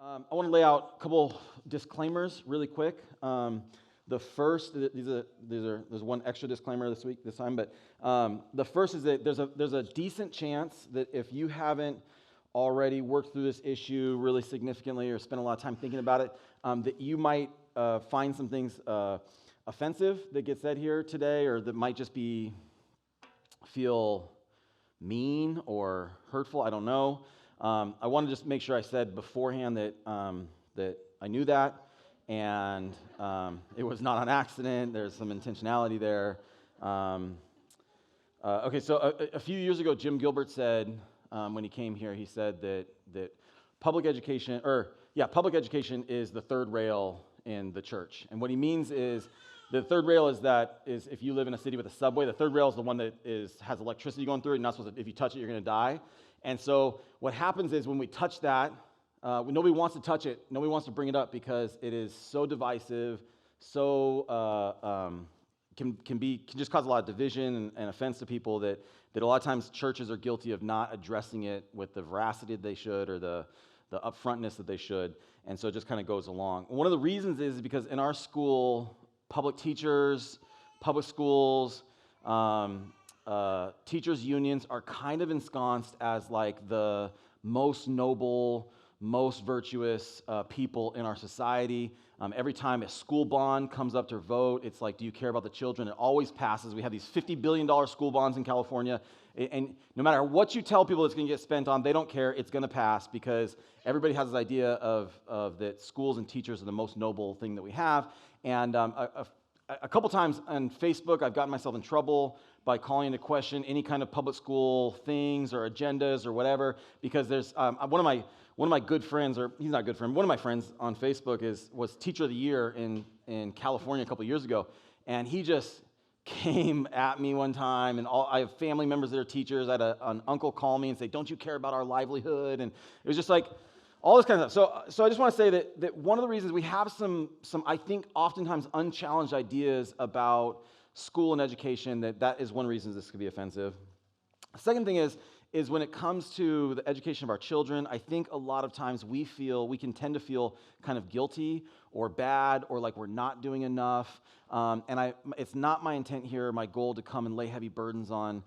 I want to lay out a couple disclaimers really quick. The first, there's one extra disclaimer this time, but the first is that there's a decent chance that if you haven't already worked through this issue really significantly or spent a lot of time thinking about it, that you might find some things offensive that get said here today, or that might just feel mean or hurtful. I don't know. I want to just make sure I said beforehand that I knew that, and it was not an accident. There's some intentionality there. Okay, so a few years ago, Jim Gilbert said, when he came here, he said that public education is the third rail in the church. And what he means is the third rail is if you live in a city with a subway, the third rail is the one that has electricity going through it. You're not supposed to, if you touch it, you're going to die. And so what happens is when we touch that, nobody wants to touch it. Nobody wants to bring it up because it is so divisive, can just cause a lot of division and offense to people that a lot of times churches are guilty of not addressing it with the veracity that they should or the upfrontness that they should. And so it just kind of goes along. One of the reasons is because in our school, public teachers, public schools, teachers' unions are kind of ensconced as like the most noble, most virtuous people in our society. Every time a school bond comes up to vote, it's like, do you care about the children? It always passes. We have these $50 billion school bonds in California, and no matter what you tell people it's going to get spent on, they don't care. It's going to pass because everybody has this idea of that schools and teachers are the most noble thing that we have. And a couple times on Facebook, I've gotten myself in trouble by calling into question any kind of public school things or agendas or whatever, because there's one of my good friends, or he's not a good friend, one of my friends on Facebook was Teacher of the Year in California a couple years ago, and he just came at me one time, and I have family members that are teachers. I had an uncle call me and say, "Don't you care about our livelihood?" And it was just like all this kind of stuff. So I just want to say that one of the reasons we have some I think oftentimes unchallenged ideas about school and education, that is one reason this could be offensive. The second thing is when it comes to the education of our children, I think a lot of times we can tend to feel kind of guilty or bad or like we're not doing enough. And it's not my intent here, my goal to come and lay heavy burdens on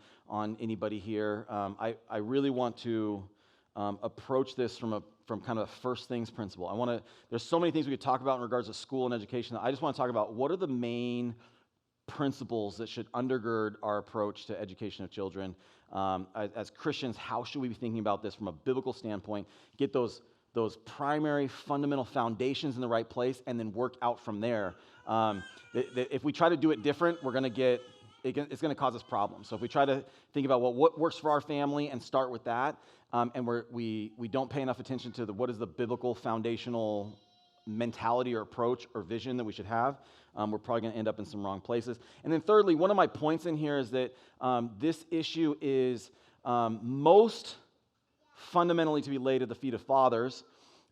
anybody here. I really want to approach this from kind of a first things principle. There's so many things we could talk about in regards to school and education. I just want to talk about what are the main principles that should undergird our approach to education of children. As Christians, how should we be thinking about this from a biblical standpoint? Get those primary fundamental foundations in the right place, and then work out from there. If we try to do it different, it's going to cause us problems. So if we try to think about what works for our family and start with that, and we don't pay enough attention to what is the biblical foundational mentality or approach or vision that we should have, we're probably going to end up in some wrong places. And then thirdly, one of my points in here is that this issue is most fundamentally to be laid at the feet of fathers,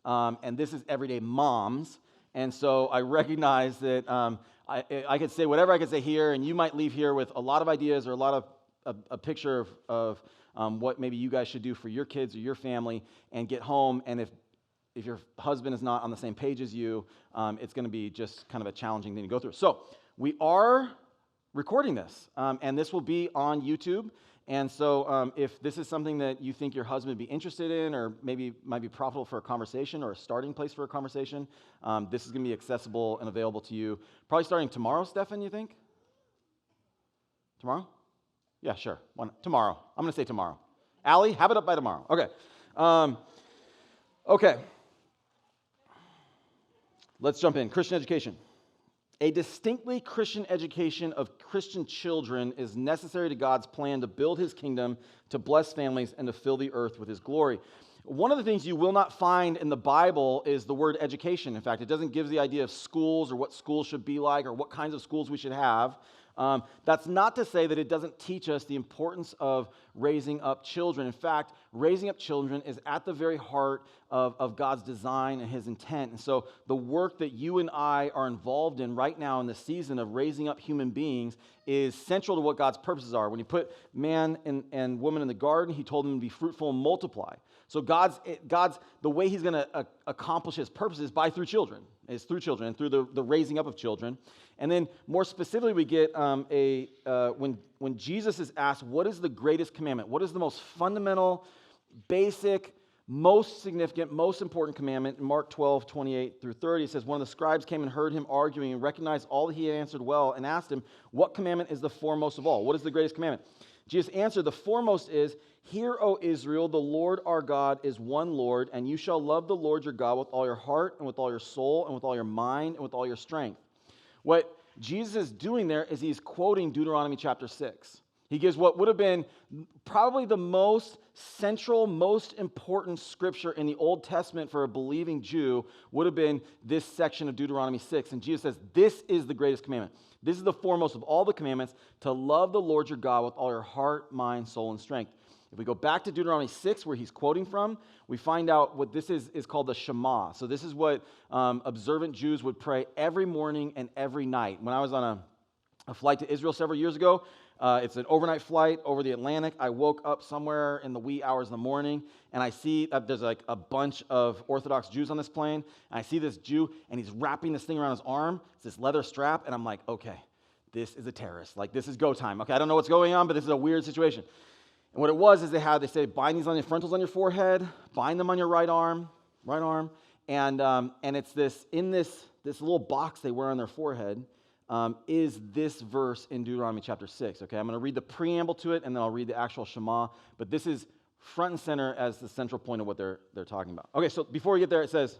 and this is everyday moms. And so I recognize that I could say whatever I could say here, and you might leave here with a lot of ideas or a picture of what maybe you guys should do for your kids or your family, and get home, and if your husband is not on the same page as you, it's going to be just kind of a challenging thing to go through. So we are recording this, and this will be on YouTube. And so if this is something that you think your husband would be interested in, or maybe might be profitable for a conversation or a starting place for a conversation, this is going to be accessible and available to you probably starting tomorrow, Stefan, you think? Tomorrow? Yeah, sure. Tomorrow. I'm going to say tomorrow. Allie, have it up by tomorrow. Okay. Okay. Let's jump in. Christian education. A distinctly Christian education of Christian children is necessary to God's plan to build his kingdom, to bless families, and to fill the earth with his glory. One of the things you will not find in the Bible is the word education. In fact, it doesn't give the idea of schools or what schools should be like or what kinds of schools we should have. That's not to say that it doesn't teach us the importance of raising up children. In fact, raising up children is at the very heart of God's design and his intent. And so the work that you and I are involved in right now in the season of raising up human beings is central to what God's purposes are. When he put man and woman in the garden, he told them to be fruitful and multiply. So the way he's going to accomplish his purpose is through children. It's through children and through the raising up of children. And then more specifically, we get when Jesus is asked, what is the greatest commandment? What is the most fundamental, basic, most significant, most important commandment? In Mark 12, 28 through 30, it says, one of the scribes came and heard him arguing and recognized all that he had answered well and asked him, what commandment is the foremost of all? What is the greatest commandment? Jesus answered, the foremost is, hear, O Israel, the Lord our God is one Lord, and you shall love the Lord your God with all your heart and with all your soul and with all your mind and with all your strength. What Jesus is doing there is he's quoting Deuteronomy chapter 6. He gives what would have been probably the most central, most important scripture in the Old Testament for a believing Jew would have been this section of Deuteronomy 6. And Jesus says, this is the greatest commandment. This is the foremost of all the commandments, to love the Lord your God with all your heart, mind, soul, and strength. If we go back to Deuteronomy 6, where he's quoting from, we find out what this is called the Shema. So this is what observant Jews would pray every morning and every night. When I was on a flight to Israel several years ago, it's an overnight flight over the Atlantic. I woke up somewhere in the wee hours of the morning, and I see there's like a bunch of Orthodox Jews on this plane, and I see this Jew, and he's wrapping this thing around his arm. It's this leather strap, and I'm like, okay, this is a terrorist. Like, this is go time. Okay, I don't know what's going on, but this is a weird situation. And what it was is they say, bind these on your frontals on your forehead, bind them on your right arm, and it's this little box they wear on their forehead. Is this verse in Deuteronomy chapter 6. Okay, I'm going to read the preamble to it, and then I'll read the actual Shema. But this is front and center as the central point of what they're talking about. Okay, so before we get there, it says,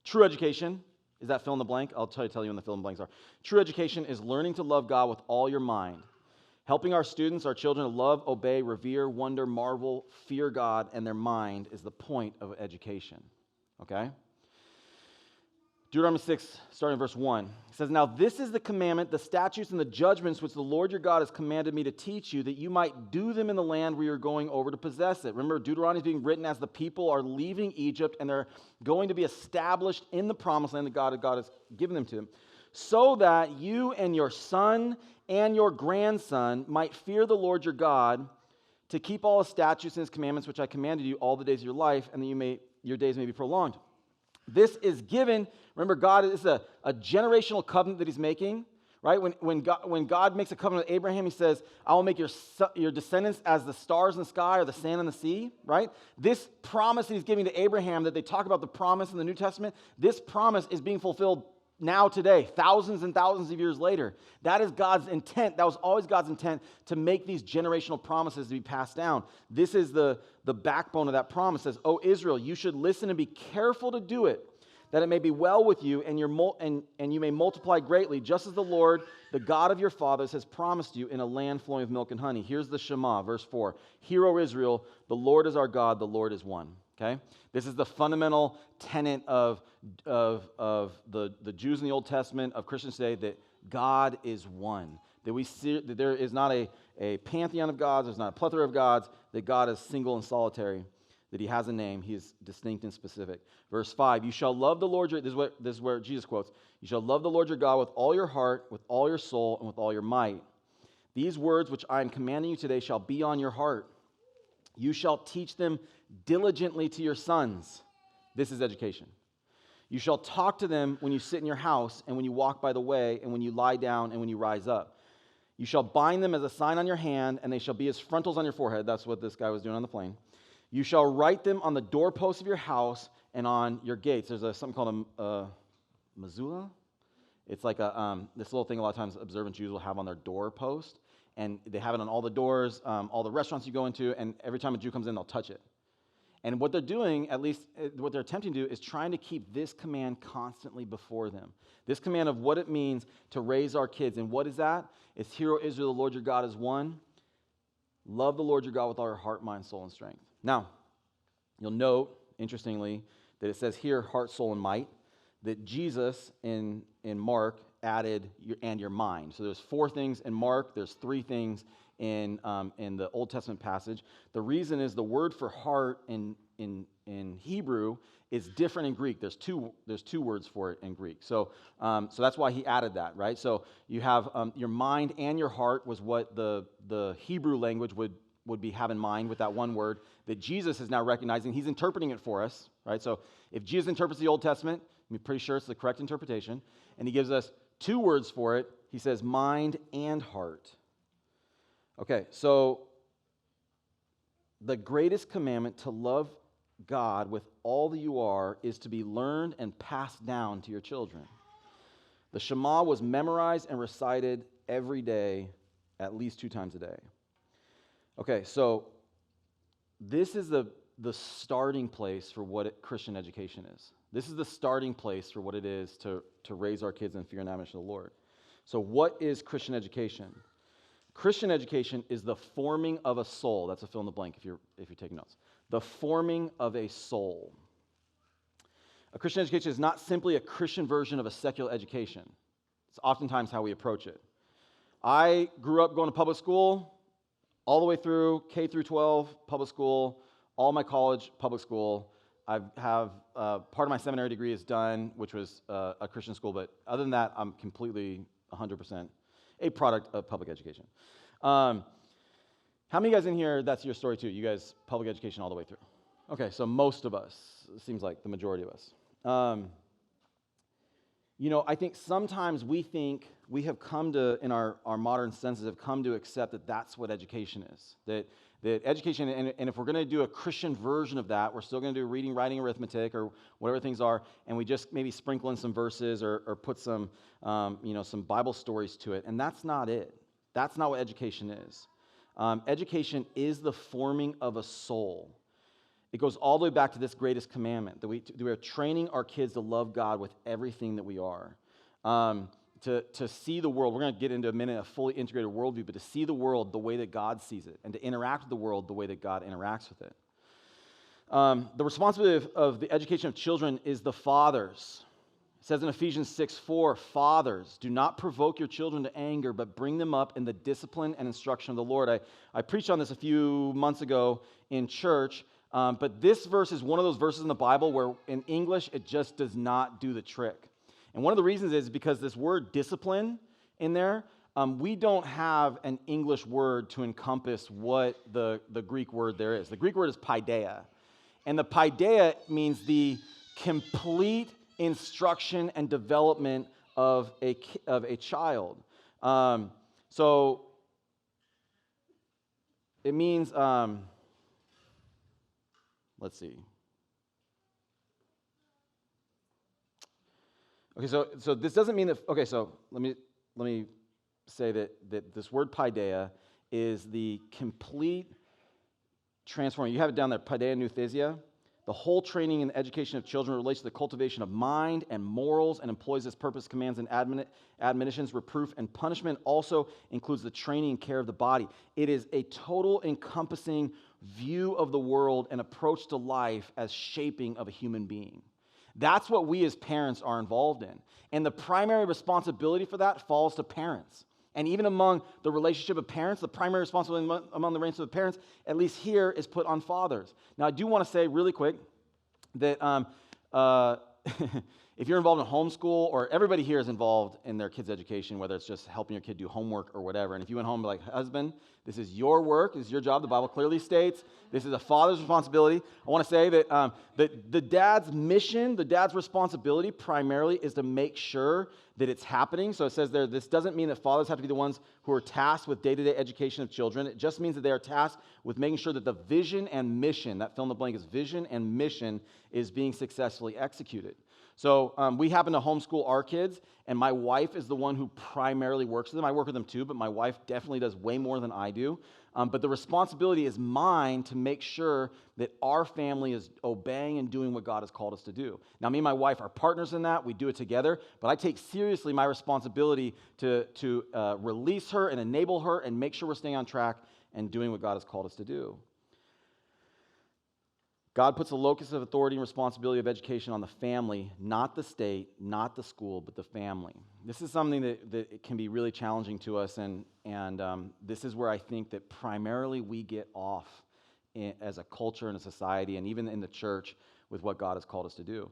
true education, is that fill in the blank? I'll tell you when the fill in the blanks are. True education is learning to love God with all your mind, helping our students, our children, to love, obey, revere, wonder, marvel, fear God, and their mind is the point of education. Okay? Deuteronomy 6, starting in verse 1. It says, now this is the commandment, the statutes, and the judgments which the Lord your God has commanded me to teach you, that you might do them in the land where you're going over to possess it. Remember, Deuteronomy is being written as the people are leaving Egypt, and they're going to be established in the promised land that God has given them to them, so that you and your son and your grandson might fear the Lord your God, to keep all his statutes and his commandments, which I commanded you all the days of your life, and that your days may be prolonged. This is given, remember, God is a generational covenant that he's making, right? When God makes a covenant with Abraham, he says, I will make your descendants as the stars in the sky or the sand in the sea, right? This promise that he's giving to Abraham, that they talk about the promise in the New Testament, this promise is being fulfilled now today, thousands and thousands of years later. That is God's intent. That was always God's intent, to make these generational promises to be passed down. This is the backbone of that promise. It says, O Israel, you should listen and be careful to do it, that it may be well with you and you may multiply greatly, just as the Lord, the God of your fathers, has promised you in a land flowing with milk and honey. Here's the Shema, verse 4. Hear, O Israel, the Lord is our God, the Lord is one. Okay? This is the fundamental tenet of the Jews in the Old Testament, of Christians today, that God is one. That we see that there is not a pantheon of gods, there's not a plethora of gods, that God is single and solitary, that he has a name, he is distinct and specific. Verse 5, you shall love the Lord, this is where Jesus quotes, you shall love the Lord your God with all your heart, with all your soul, and with all your might. These words which I am commanding you today shall be on your heart. You shall teach them diligently to your sons. This is education. You shall talk to them when you sit in your house, and when you walk by the way, and when you lie down, and when you rise up. You shall bind them as a sign on your hand, and they shall be as frontals on your forehead. That's what this guy was doing on the plane. You shall write them on the doorposts of your house and on your gates. There's something called a mezuzah. It's like this little thing a lot of times observant Jews will have on their doorpost, and they have it on all the doors, all the restaurants you go into, and every time a Jew comes in, they'll touch it. And what they're doing, at least what they're attempting to do, is trying to keep this command constantly before them. This command of what it means to raise our kids. And what is that? It's, hear, O Israel, the Lord your God is one. Love the Lord your God with all your heart, mind, soul, and strength. Now, you'll note, interestingly, that it says here, heart, soul, and might, that Jesus in Mark added your mind. So there's 4 things in Mark, there's 3 things in the Old Testament passage. The reason is the word for heart in Hebrew is different in Greek. There's two words for it in Greek. So that's why he added that, right? So you have your mind and your heart was what the Hebrew language would be have in mind with that one word that Jesus is now recognizing. He's interpreting it for us, right? So if Jesus interprets the Old Testament, I'm pretty sure it's the correct interpretation, and he gives us two words for it. He says mind and heart. Okay, so the greatest commandment to love God with all that you are is to be learned and passed down to your children. The Shema was memorized and recited every day, at least 2 times a day. Okay, so this is the starting place for what Christian education is. This is the starting place for what it is to raise our kids in fear and admonition of the Lord. So what is Christian education? Christian education is the forming of a soul. That's a fill in the blank if you're taking notes. The forming of a soul. A Christian education is not simply a Christian version of a secular education. It's oftentimes how we approach it. I grew up going to public school all the way through K through 12, public school, all my college, public school. I have part of my seminary degree is done, which was a Christian school, but other than that, I'm completely 100% a product of public education. How many guys in here, that's your story too? You guys, public education all the way through. Okay, so most of us, it seems like the majority of us. I think sometimes we think we have come to, in our modern senses, have come to accept that that's what education is. That education, and if we're going to do a Christian version of that, we're still going to do reading, writing, arithmetic, or whatever things are, and we just maybe sprinkle in some verses or put some, some Bible stories to it, and that's not it. That's not what education is. Education is the forming of a soul. It goes all the way back to this greatest commandment, that we are training our kids to love God with everything that we are. To see the world, we're going to get into a minute a fully integrated worldview, but to see the world the way that God sees it, and to interact with the world the way that God interacts with it. The responsibility of the education of children is the fathers. It says in Ephesians 6:4, fathers, do not provoke your children to anger, but bring them up in the discipline and instruction of the Lord. I preached on this a few months ago in church, but this verse is one of those verses in the Bible where in English it just does not do the trick. And one of the reasons is because this word discipline in there, we don't have an English word to encompass what the Greek word there is. The Greek word is paideia. And the paideia means the complete instruction and development of a child. So it means, let's see. Okay, so this doesn't mean that. Okay, so let me say that this word paideia is the complete transforming. You have it down there, paideia nouthesia. The whole training and education of children relates to the cultivation of mind and morals and employs its purpose, commands, and admonitions, reproof, and punishment. Also includes the training and care of the body. It is a total encompassing view of the world and approach to life as shaping of a human being. That's what we as parents are involved in. And the primary responsibility for that falls to parents. And even among the relationship of parents, the primary responsibility among the relationship of parents, at least here, is put on fathers. Now, I do want to say really quick that if you're involved in homeschool, or everybody here is involved in their kids' education, whether it's just helping your kid do homework or whatever, and if you went home and be like, husband, this is your work, this is your job, the Bible clearly states, this is a father's responsibility. I want to say that the dad's mission, the dad's responsibility primarily is to make sure that it's happening. So it says there, this doesn't mean that fathers have to be the ones who are tasked with day-to-day education of children. It just means that they are tasked with making sure that the vision and mission, that fill in the blank is vision and mission, is being successfully executed. So we happen to homeschool our kids, and my wife is the one who primarily works with them. I work with them too, but my wife definitely does way more than I do. But the responsibility is mine to make sure that our family is obeying and doing what God has called us to do. Now, me and my wife are partners in that. We do it together, but I take seriously my responsibility to release her and enable her and make sure we're staying on track and doing what God has called us to do. God puts the locus of authority and responsibility of education on the family, not the state, not the school, but the family. This is something that can be really challenging to us, and this is where I think that primarily we get off as a culture and a society, and even in the church, with what God has called us to do.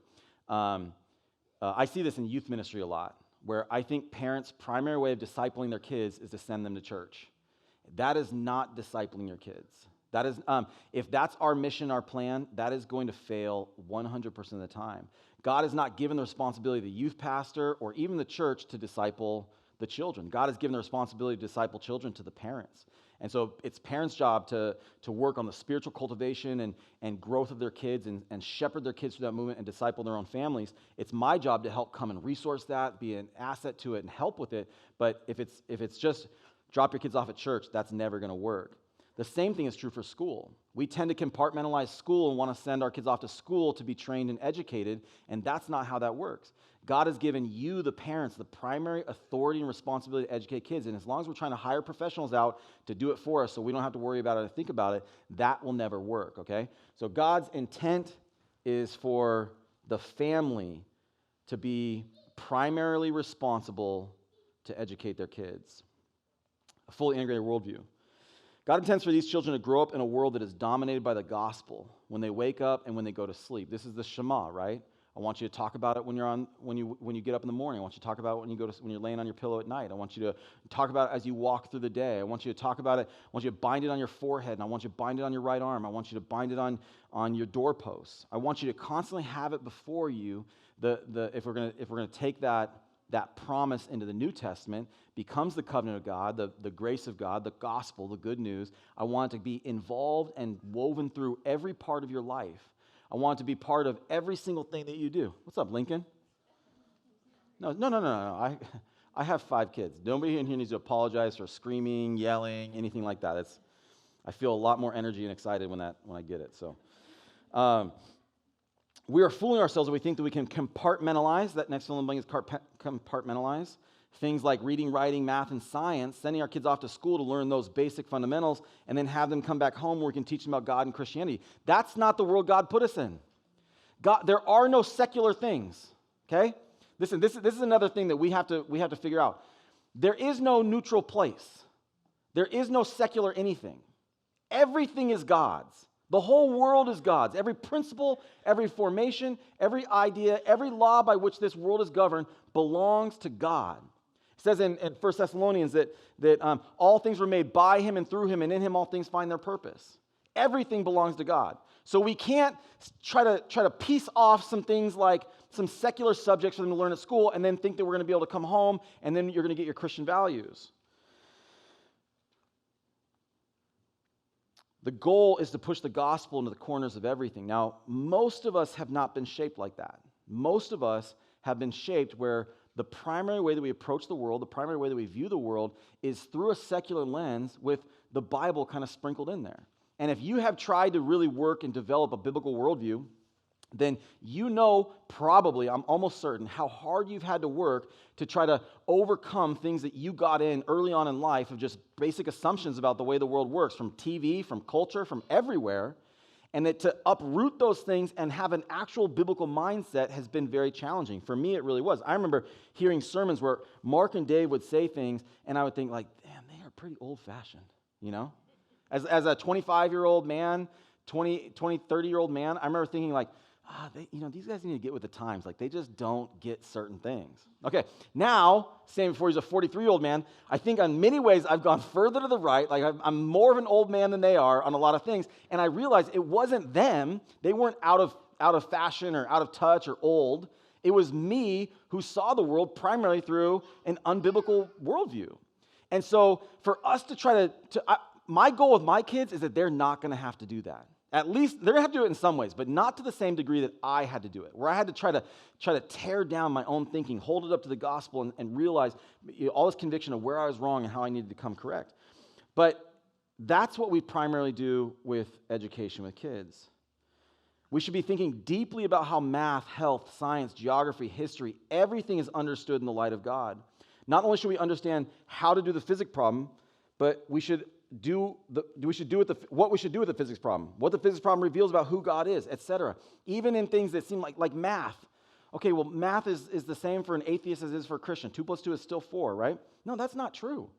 I see this in youth ministry a lot, where I think parents' primary way of discipling their kids is to send them to church. That is not discipling your kids. That is, if that's our mission, our plan, that is going to fail 100% of the time. God has not given the responsibility of the youth pastor or even the church to disciple the children. God has given the responsibility to disciple children to the parents. And so it's parents' job to work on the spiritual cultivation and growth of their kids and shepherd their kids through that movement and disciple their own families. It's my job to help come and resource that, be an asset to it, and help with it. But if it's just drop your kids off at church, that's never going to work. The same thing is true for school. We tend to compartmentalize school and want to send our kids off to school to be trained and educated, and that's not how that works. God has given you, the parents, the primary authority and responsibility to educate kids, and as long as we're trying to hire professionals out to do it for us so we don't have to worry about it or think about it, that will never work, okay? So God's intent is for the family to be primarily responsible to educate their kids. A fully integrated worldview. God intends for these children to grow up in a world that is dominated by the gospel when they wake up and when they go to sleep. This is the Shema, right? I want you to talk about it when you get up in the morning. I want you to talk about it when you're laying on your pillow at night. I want you to talk about it as you walk through the day. I want you to talk about it. I want you to bind it on your forehead, and I want you to bind it on your right arm. I want you to bind it on your doorposts. I want you to constantly have it before you. If we're gonna take that promise into the New Testament, becomes the covenant of God, the grace of God, the gospel, the good news. I want it to be involved and woven through every part of your life. I want it to be part of every single thing that you do. What's up, Lincoln? No. I have 5 kids. Nobody in here needs to apologize for screaming, yelling, anything like that. I feel a lot more energy and excited when I get it. So, we are fooling ourselves if we think that we can compartmentalize. That next fill in the blank is compartmentalize. Things like reading, writing, math, and science, sending our kids off to school to learn those basic fundamentals, and then have them come back home where we can teach them about God and Christianity. That's not the world God put us in. There are no secular things, okay? Listen, this is another thing that we have to figure out. There is no neutral place. There is no secular anything. Everything is God's. The whole world is God's. Every principle, every formation, every idea, every law by which this world is governed belongs to God. It says in 1 Thessalonians that all things were made by him and through him, and in him all things find their purpose. Everything belongs to God. So we can't try to piece off some things like some secular subjects for them to learn at school and then think that we're going to be able to come home and then you're going to get your Christian values. The goal is to push the gospel into the corners of everything. Now, most of us have not been shaped like that. Most of us have been shaped where the primary way that we approach the world, the primary way that we view the world is through a secular lens with the Bible kind of sprinkled in there. And if you have tried to really work and develop a biblical worldview, then you know probably, I'm almost certain, how hard you've had to work to try to overcome things that you got in early on in life of just basic assumptions about the way the world works, from TV, from culture, from everywhere, and that to uproot those things and have an actual biblical mindset has been very challenging. For me, it really was. I remember hearing sermons where Mark and Dave would say things, and I would think like, damn, they are pretty old-fashioned, you know? As a 25-year-old man, 30-year-old man, I remember thinking like, these guys need to get with the times. Like, they just don't get certain things. Okay, now, saying before he's a 43-year-old man, I think in many ways I've gone further to the right. Like, I'm more of an old man than they are on a lot of things. And I realized it wasn't them. They weren't out of fashion or out of touch or old. It was me who saw the world primarily through an unbiblical worldview. And so for us to my goal with my kids is that they're not going to have to do that. At least they're going to have to do it in some ways, but not to the same degree that I had to do it, where I had to try to tear down my own thinking, hold it up to the gospel, and realize all this conviction of where I was wrong and how I needed to come correct. But that's what we primarily do with education with kids. We should be thinking deeply about how math, health, science, geography, history, everything is understood in the light of God. Not only should we understand how to do the physics problem, but what we should do with the physics problem, what the physics problem reveals about who God is, etc. Even in things that seem like math. Okay, well, math is the same for an atheist as it is for a Christian. 2 + 2 is still 4, right? No, that's not true.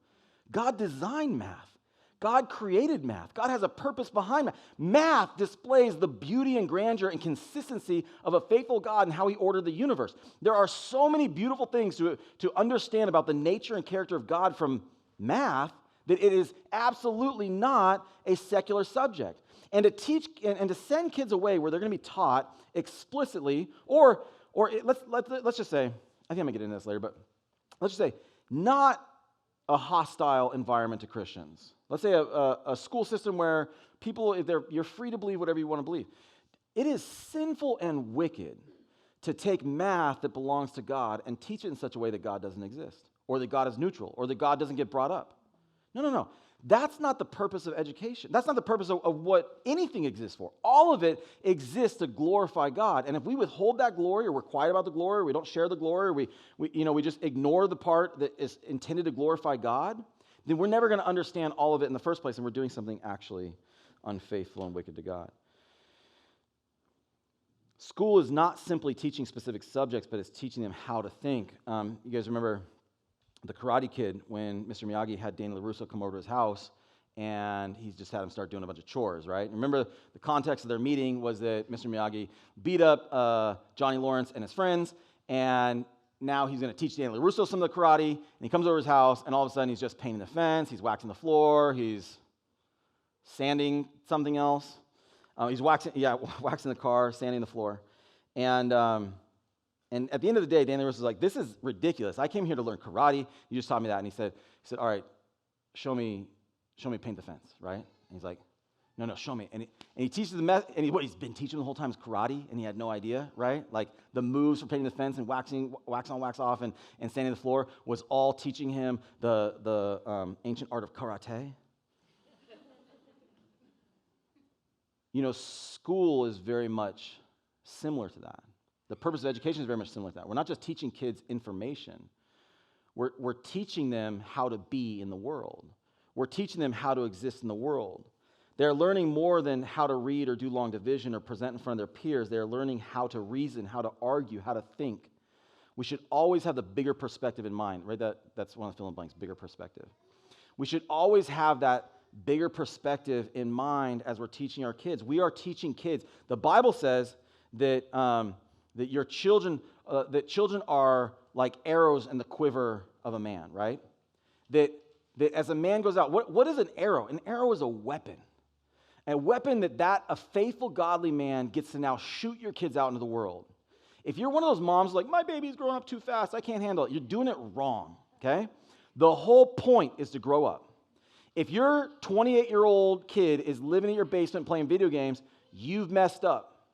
God designed math. God created math. God has a purpose behind math. Math displays the beauty and grandeur and consistency of a faithful God and how he ordered the universe. There are so many beautiful things to understand about the nature and character of God from math that it is absolutely not a secular subject. And to teach and to send kids away where they're going to be taught explicitly, let's just say, I think I'm going to get into this later, but let's just say, not a hostile environment to Christians. Let's say a school system where you're free to believe whatever you want to believe. It is sinful and wicked to take math that belongs to God and teach it in such a way that God doesn't exist, or that God is neutral, or that God doesn't get brought up. No. That's not the purpose of education. That's not the purpose of what anything exists for. All of it exists to glorify God. And if we withhold that glory, or we're quiet about the glory, or we don't share the glory, or we just ignore the part that is intended to glorify God, then we're never going to understand all of it in the first place, and we're doing something actually unfaithful and wicked to God. School is not simply teaching specific subjects, but it's teaching them how to think. You guys remember the Karate Kid, when Mr. Miyagi had Danny LaRusso come over to his house, and he just had him start doing a bunch of chores, right? Remember, the context of their meeting was that Mr. Miyagi beat up Johnny Lawrence and his friends, and now he's going to teach Danny LaRusso some of the karate, and he comes over to his house, and all of a sudden he's just painting the fence, he's waxing the floor, he's sanding something else. He's waxing the car, sanding the floor, and at the end of the day, Danny LaRusso was like, "This is ridiculous. I came here to learn karate. You just taught me that." And he said, "All right, show me paint the fence, right?" And he's like, "No, show me." And he teaches he's been teaching the whole time is karate, and he had no idea, right? Like the moves for painting the fence and waxing, wax on, wax off, and sanding the floor was all teaching him the ancient art of karate. School is very much similar to that. The purpose of education is very much similar to that. We're not just teaching kids information. We're teaching them how to be in the world. We're teaching them how to exist in the world. They're learning more than how to read or do long division or present in front of their peers. They're learning how to reason, how to argue, how to think. We should always have the bigger perspective in mind, right? That's one of the fill in blanks, bigger perspective. We should always have that bigger perspective in mind as we're teaching our kids. We are teaching kids. The Bible says that your children, that children are like arrows in the quiver of a man, right? That as a man goes out, what is an arrow? An arrow is a weapon. A weapon that a faithful, godly man gets to now shoot your kids out into the world. If you're one of those moms like, "My baby's growing up too fast, I can't handle it," you're doing it wrong, okay? The whole point is to grow up. If your 28-year-old kid is living in your basement playing video games, you've messed up,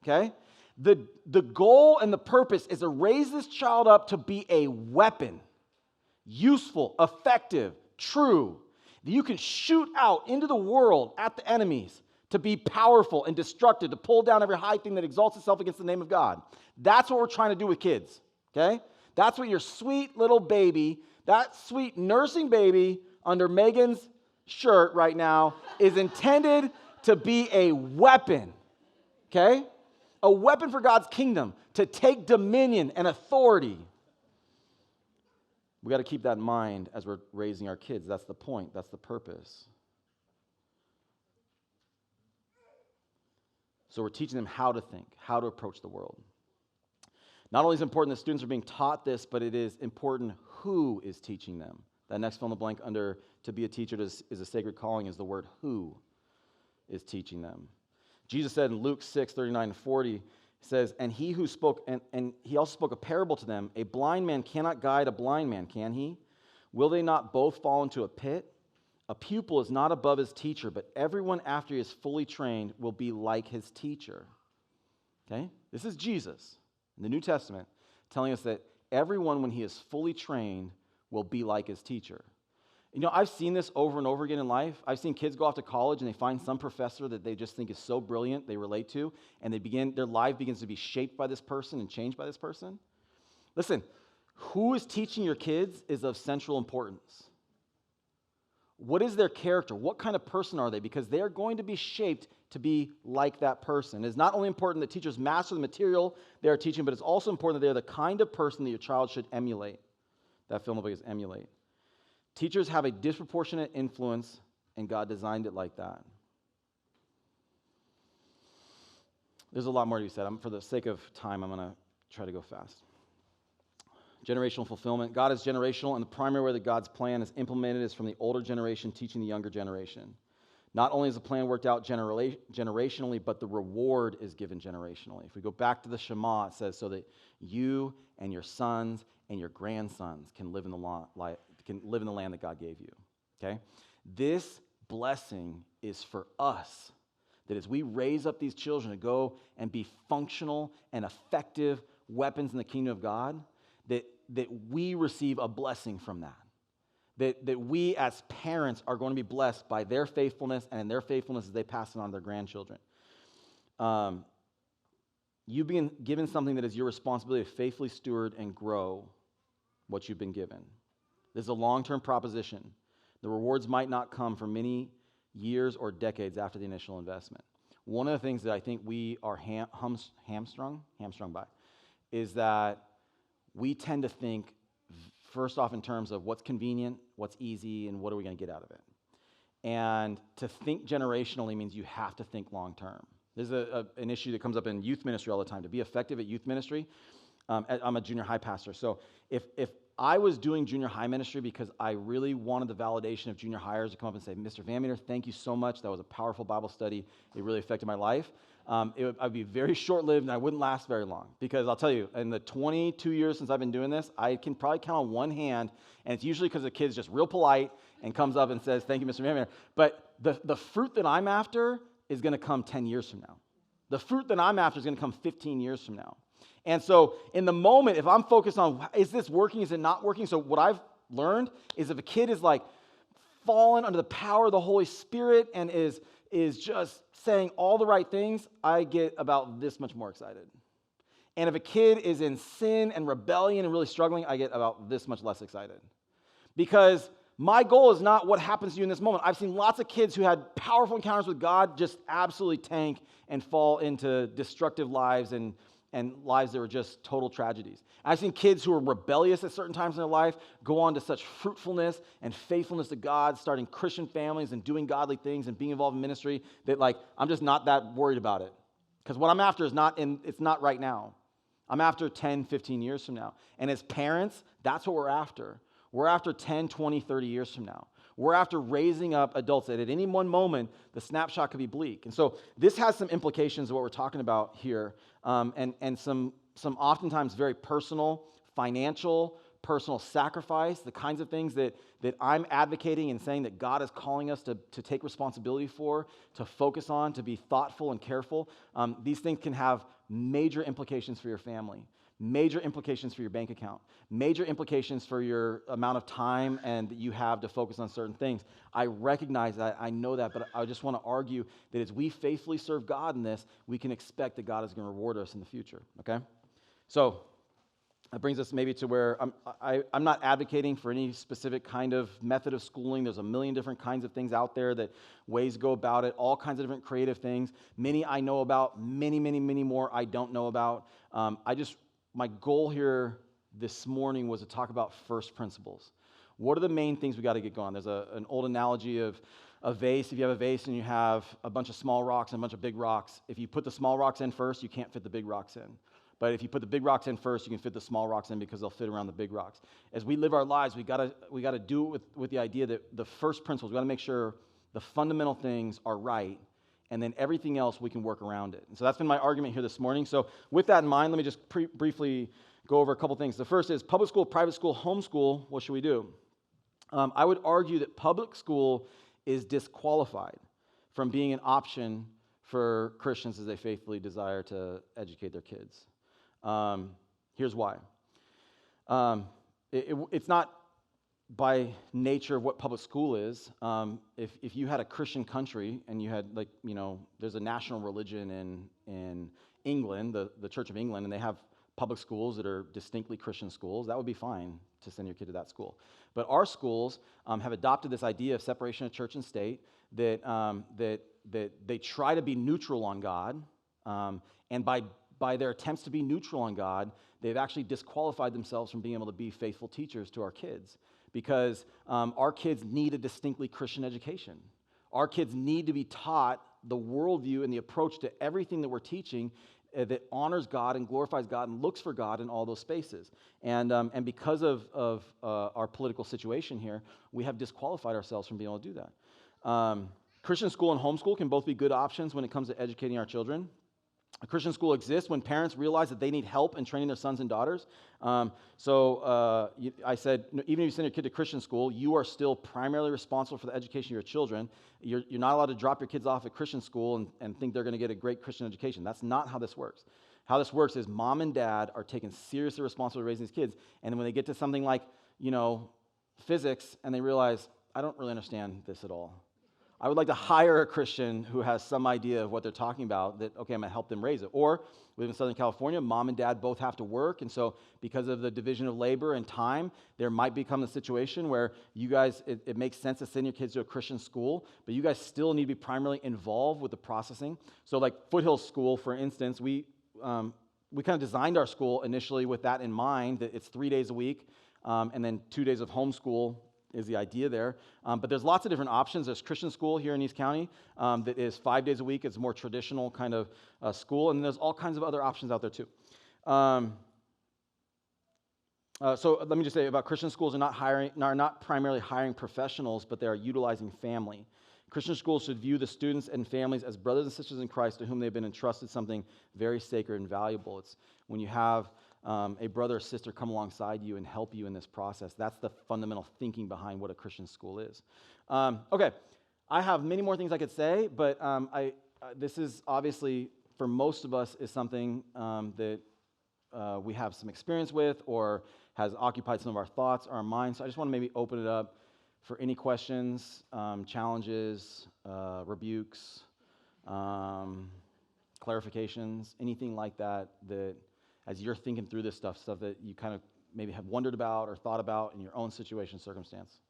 okay? The goal and the purpose is to raise this child up to be a weapon, useful, effective, true, that you can shoot out into the world at the enemies, to be powerful and destructive, to pull down every high thing that exalts itself against the name of God. That's what we're trying to do with kids, okay? That's what your sweet little baby, that sweet nursing baby under Megan's shirt right now is intended to be a weapon, okay? A weapon for God's kingdom, to take dominion and authority. We got to keep that in mind as we're raising our kids. That's the point. That's the purpose. So we're teaching them how to think, how to approach the world. Not only is it important that students are being taught this, but it is important who is teaching them. That next fill in the blank under "to be a teacher is a sacred calling" is the word "who" is teaching them. Jesus said in Luke 6:39-40, he says, "And he who spoke, and he also spoke a parable to them, a blind man cannot guide a blind man, can he? Will they not both fall into a pit? A pupil is not above his teacher, but everyone after he is fully trained will be like his teacher." Okay? This is Jesus in the New Testament telling us that everyone, when he is fully trained, will be like his teacher. I've seen this over and over again in life. I've seen kids go off to college and they find some professor that they just think is so brilliant, they relate to, and their life begins to be shaped by this person and changed by this person. Listen, who is teaching your kids is of central importance. What is their character? What kind of person are they? Because they are going to be shaped to be like that person. It's not only important that teachers master the material they are teaching, but it's also important that they're the kind of person that your child should emulate. That fill in the blank is emulate. Teachers have a disproportionate influence, and God designed it like that. There's a lot more to be said. For the sake of time, I'm going to try to go fast. Generational fulfillment. God is generational, and the primary way that God's plan is implemented is from the older generation teaching the younger generation. Not only is the plan worked out generationally, but the reward is given generationally. If we go back to the Shema, it says, so that you and your sons and your grandsons can live in the land that God gave you. Okay? This blessing is for us, that as we raise up these children to go and be functional and effective weapons in the kingdom of God, that we receive a blessing from that. That we as parents are going to be blessed by their faithfulness, and in their faithfulness as they pass it on to their grandchildren. You've been given something that is your responsibility to faithfully steward and grow what you've been given. This is a long-term proposition. The rewards might not come for many years or decades after the initial investment. One of the things that I think we are hamstrung by is that we tend to think, first off, in terms of what's convenient, what's easy, and what are we going to get out of it. And to think generationally means you have to think long-term. This is an issue that comes up in youth ministry all the time. To be effective at youth ministry, I'm a junior high pastor. So if I was doing junior high ministry because I really wanted the validation of junior highers to come up and say, Mr. Van Meter, thank you so much. That was a powerful Bible study. It really affected my life. I'd be very short-lived, and I wouldn't last very long. Because I'll tell you, in the 22 years since I've been doing this, I can probably count on one hand, and it's usually because the kid's just real polite and comes up and says, thank you, Mr. Van Meter. But the fruit that I'm after is going to come 10 years from now. The fruit that I'm after is going to come 15 years from now. And so in the moment, if I'm focused on, is this working, is it not working? So what I've learned is if a kid is like fallen under the power of the Holy Spirit and is just saying all the right things, I get about this much more excited. And if a kid is in sin and rebellion and really struggling, I get about this much less excited. Because my goal is not what happens to you in this moment. I've seen lots of kids who had powerful encounters with God just absolutely tank and fall into destructive lives and lives that were just total tragedies. I've seen kids who were rebellious at certain times in their life go on to such fruitfulness and faithfulness to God, starting Christian families and doing godly things and being involved in ministry, that I'm just not that worried about it. Because what I'm after is it's not right now. I'm after 10, 15 years from now. And as parents, that's what we're after. We're after 10, 20, 30 years from now. We're after raising up adults that at any one moment, the snapshot could be bleak. And so this has some implications of what we're talking about here, and some oftentimes very personal, financial, personal sacrifice, the kinds of things that I'm advocating and saying that God is calling us to take responsibility for, to focus on, to be thoughtful and careful. These things can have major implications for your family, major implications for your bank account, major implications for your amount of time and that you have to focus on certain things. I recognize that, I know that, but I just want to argue that as we faithfully serve God in this, we can expect that God is going to reward us in the future, okay? So that brings us maybe to where I'm not advocating for any specific kind of method of schooling. There's a million different kinds of things out there, that ways to go about it, all kinds of different creative things. Many I know about, many more I don't know about. My goal here this morning was to talk about first principles. What are the main things we got to get going? There's an old analogy of a vase. If you have a vase and you have a bunch of small rocks and a bunch of big rocks, if you put the small rocks in first, you can't fit the big rocks in. But if you put the big rocks in first, you can fit the small rocks in because they'll fit around the big rocks. As we live our lives, we got to do it with the idea that the first principles, we got to make sure the fundamental things are right, and then everything else we can work around it. And so that's been my argument here this morning. So with that in mind, let me just briefly go over a couple things. The first is public school, private school, homeschool. What should we do? I would argue that public school is disqualified from being an option for Christians as they faithfully desire to educate their kids. Here's why. It's not by nature of what public school is. If you had a Christian country and you had, there's a national religion in England, the Church of England, and they have public schools that are distinctly Christian schools, that would be fine to send your kid to that school. But our schools have adopted this idea of separation of church and state, that they try to be neutral on God, and by their attempts to be neutral on God, they've actually disqualified themselves from being able to be faithful teachers to our kids, because our kids need a distinctly Christian education. Our kids need to be taught the worldview and the approach to everything that we're teaching that honors God and glorifies God and looks for God in all those spaces. And because of our political situation here, we have disqualified ourselves from being able to do that. Christian school and homeschool can both be good options when it comes to educating our children. A Christian school exists when parents realize that they need help in training their sons and daughters. I said, even if you send your kid to Christian school, you are still primarily responsible for the education of your children. You're not allowed to drop your kids off at Christian school and think they're going to get a great Christian education. That's not how this works. How this works is mom and dad are taking seriously responsible for raising these kids. And when they get to something like, physics, and they realize, I don't really understand this at all. I would like to hire a Christian who has some idea of what they're talking about, that, okay, I'm going to help them raise it. Or we live in Southern California, mom and dad both have to work, and so because of the division of labor and time, there might become a situation where you guys, it makes sense to send your kids to a Christian school, but you guys still need to be primarily involved with the processing. So like Foothill School, for instance, we kind of designed our school initially with that in mind, that it's 3 days a week, and then 2 days of homeschool is the idea there. But there's lots of different options. There's Christian school here in East County that is 5 days a week. It's a more traditional kind of school. And there's all kinds of other options out there too. So let me just say about Christian schools are not primarily hiring professionals, but they are utilizing family. Christian schools should view the students and families as brothers and sisters in Christ to whom they've been entrusted something very sacred and valuable. It's when you have a brother or sister come alongside you and help you in this process. That's the fundamental thinking behind what a Christian school is. Okay, I have many more things I could say, but this is obviously, for most of us, is something that we have some experience with or has occupied some of our thoughts or our minds. So I just want to maybe open it up for any questions, challenges, rebukes, clarifications, anything like that, that as you're thinking through this stuff that you kind of maybe have wondered about or thought about in your own situation, circumstance.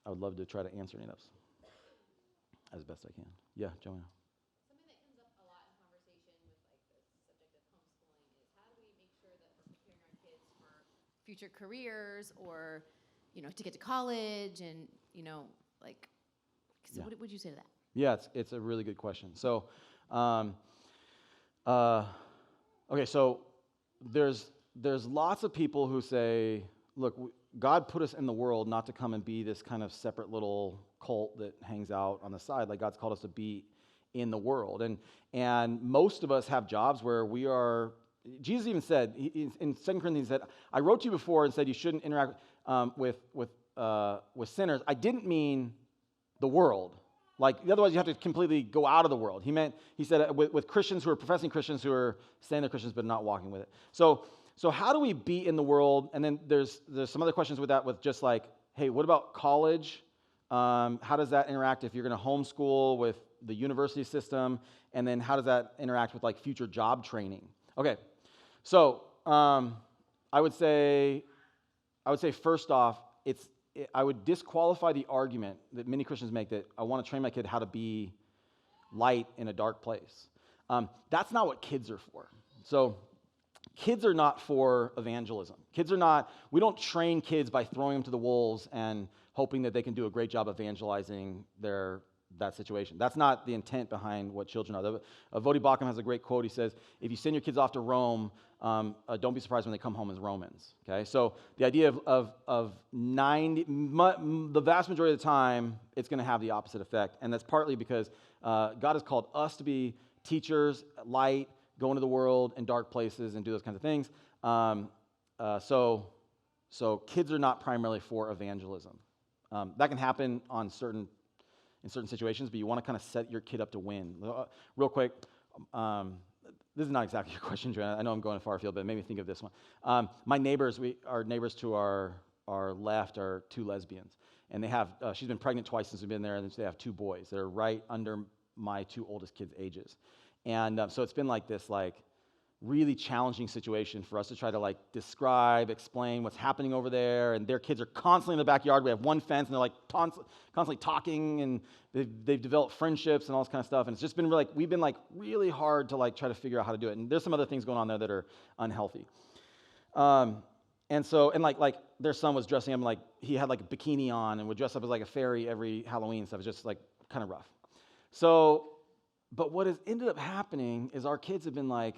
I would love to try to answer any of those as best I can. Yeah, Joanna. Something that comes up a lot in conversation with like the subject of homeschooling is how do we make sure that we're preparing our kids for future careers or, to get to college and, so what would you say to that? Yeah, it's a really good question. So, okay, so there's lots of people who say, look, God put us in the world not to come and be this kind of separate little cult that hangs out on the side. Like God's called us to be in the world. And most of us have jobs where we are, Jesus even said, in 2 Corinthians, he said, I wrote to you before and said you shouldn't interact with sinners. I didn't mean the world. Like, otherwise you have to completely go out of the world. He said with Christians who are professing Christians who are saying they're Christians but not walking with it. So how do we be in the world? And then there's some other questions with that, with just like, hey, what about college? How does that interact if you're going to homeschool with the university system? And then how does that interact with like future job training? Okay, so I would say first off, I would disqualify the argument that many Christians make that I want to train my kid how to be light in a dark place. That's not what kids are for. So kids are not for evangelism. We don't train kids by throwing them to the wolves and hoping that they can do a great job evangelizing that situation. That's not the intent behind what children are. Vodi Bakum has a great quote. He says, if you send your kids off to Rome, don't be surprised when they come home as Romans. Okay, so the idea of the vast majority of the time, it's going to have the opposite effect, and that's partly because God has called us to be teachers, light, go into the world in dark places and do those kinds of things. So kids are not primarily for evangelism. That can happen in certain situations, but you want to kind of set your kid up to win. Real quick, this is not exactly your question, Joanna. I know I'm going far afield, but it made me think of this one. My neighbors, our neighbors to our left are two lesbians, and they have. She's been pregnant twice since we've been there, and they have two boys. They're right under my two oldest kids' ages, and so it's been like this, really challenging situation for us to try to describe, explain what's happening over there, and their kids are constantly in the backyard. We have one fence, and they're constantly talking, and they've developed friendships and all this kind of stuff, and it's just been we've been really hard to try to figure out how to do it, and there's some other things going on there that are unhealthy. And their son was dressing up he had a bikini on and would dress up as a fairy every Halloween stuff. It was just kind of rough. So But what has ended up happening is our kids have been like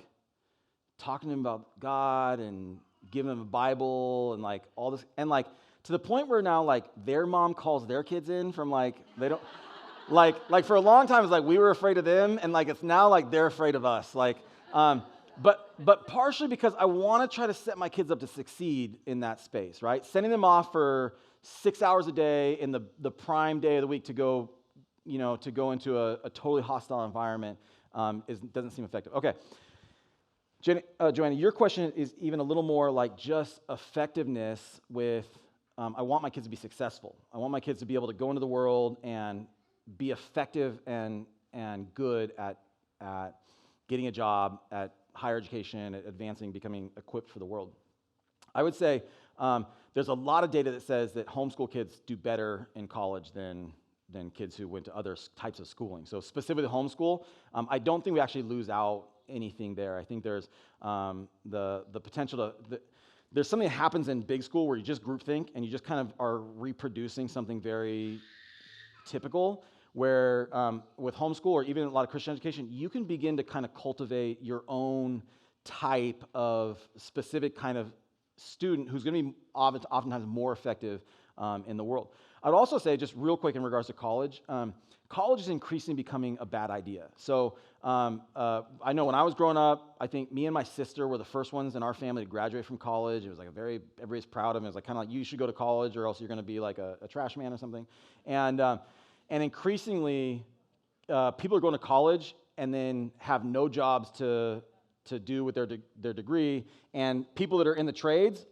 talking to them about God and giving them a Bible and like all this, and like to the point where now like their mom calls their kids in from like they don't like for a long time it's like we were afraid of them, and like it's now like they're afraid of us. Like, but partially because I want to try to set my kids up to succeed in that space, right? Sending them off for 6 hours a day in the prime day of the week to go, to go into a totally hostile environment doesn't seem effective. Okay. Joanna, your question is even a little more like just effectiveness with, I want my kids to be successful. I want my kids to be able to go into the world and be effective and good at getting a job, at higher education, at advancing, becoming equipped for the world. I would say there's a lot of data that says that homeschool kids do better in college than kids who went to other types of schooling. So specifically homeschool, I don't think we actually lose out anything there. I think there's the potential to, there's something that happens in big school where you just groupthink and you just kind of are reproducing something very typical, where with homeschool or even a lot of Christian education, you can begin to kind of cultivate your own type of specific kind of student who's going to be oftentimes more effective in the world. I'd also say, just real quick in regards to college, college is increasingly becoming a bad idea. So I know when I was growing up, I think me and my sister were the first ones in our family to graduate from college. It was like everybody's proud of them. It was like kind of like, you should go to college or else you're going to be like a trash man or something. And increasingly, people are going to college and then have no jobs to do with their degree. And people that are in the trades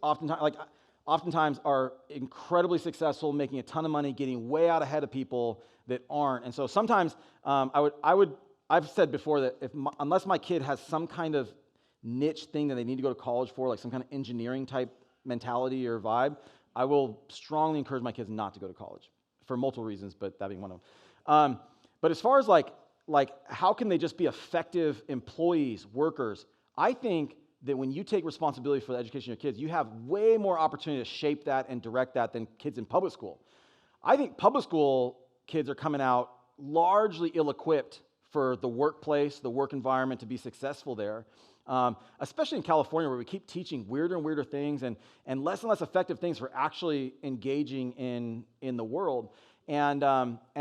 oftentimes are incredibly successful, making a ton of money, getting way out ahead of people that aren't. And so sometimes I've said before that unless my kid has some kind of niche thing that they need to go to college for, like some kind of engineering type mentality or vibe, I will strongly encourage my kids not to go to college for multiple reasons, but that being one of them. But as far as like how can they just be effective employees, workers, I think that when you take responsibility for the education of your kids, you have way more opportunity to shape that and direct that than kids in public school. I think public school kids are coming out largely ill-equipped for the workplace, the work environment, to be successful there, especially in California, where we keep teaching weirder and weirder things and less effective things for actually engaging in the world. And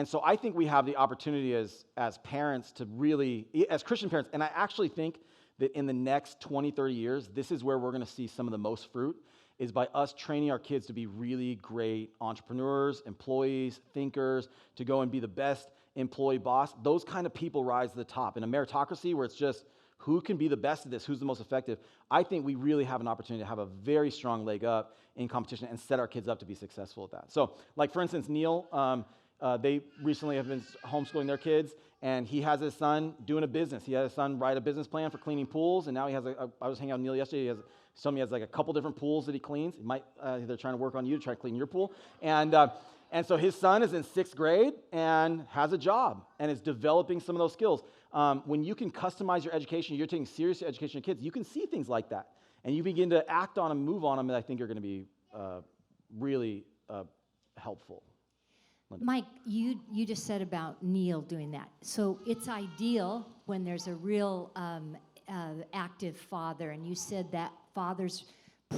so I think we have the opportunity as parents to really, as Christian parents, and I actually think that in the next 20, 30 years, this is where we're going to see some of the most fruit, is by us training our kids to be really great entrepreneurs, employees, thinkers, to go and be the best employee boss. Those kind of people rise to the top. In a meritocracy where it's just who can be the best at this, who's the most effective, I think we really have an opportunity to have a very strong leg up in competition and set our kids up to be successful at that. So, like for instance, Neil, they recently have been homeschooling their kids, and he has his son doing a business. He had his son write a business plan for cleaning pools, and now he has I was hanging out with Neil yesterday. He told me he has like a couple different pools that he cleans. They're trying to work on you to try to clean your pool. And so his son is in 6th grade and has a job and is developing some of those skills. When you can customize your education, you're taking serious education of kids, you can see things like that. And you begin to act on them, move on them, and I think are going to be really helpful. Mike, you just said about Neil doing that. So it's ideal when there's a real active father, and you said that father's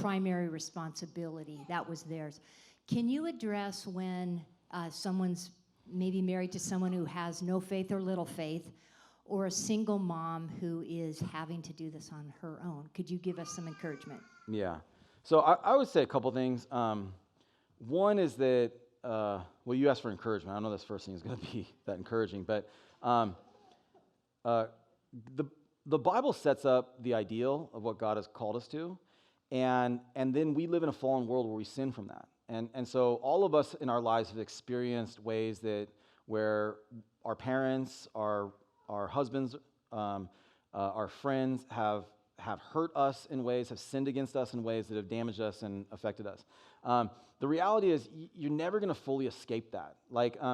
primary responsibility, that was theirs. Can you address when someone's maybe married to someone who has no faith or little faith, or a single mom who is having to do this on her own? Could you give us some encouragement? Yeah. So I would say a couple things. One is that, well, you asked for encouragement. I don't know this first thing is going to be that encouraging, but the Bible sets up the ideal of what God has called us to, and then we live in a fallen world where we sin from that. And so all of us in our lives have experienced ways where our parents, our husbands, our friends have hurt us in ways, have sinned against us in ways that have damaged us and affected us. The reality is you're never going to fully escape that.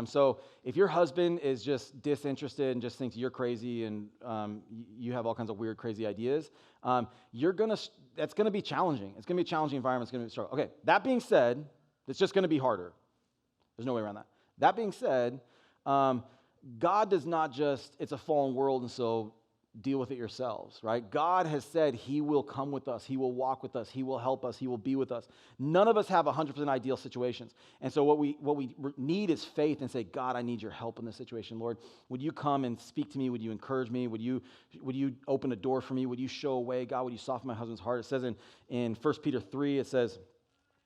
So if your husband is just disinterested and just thinks you're crazy and you have all kinds of weird, crazy ideas, that's going to be challenging. It's going to be a challenging environment. It's going to be a struggle. Okay, that being said, it's just going to be harder. There's no way around that. That being said, God does not just, it's a fallen world, and so deal with it yourselves, right? God has said he will come with us. He will walk with us. He will help us. He will be with us. None of us have 100% ideal situations. And so what we need is faith and say, God, I need your help in this situation. Lord, would you come and speak to me? Would you encourage me? Would you open a door for me? Would you show a way? God, would you soften my husband's heart? It says in 1 Peter 3, it says,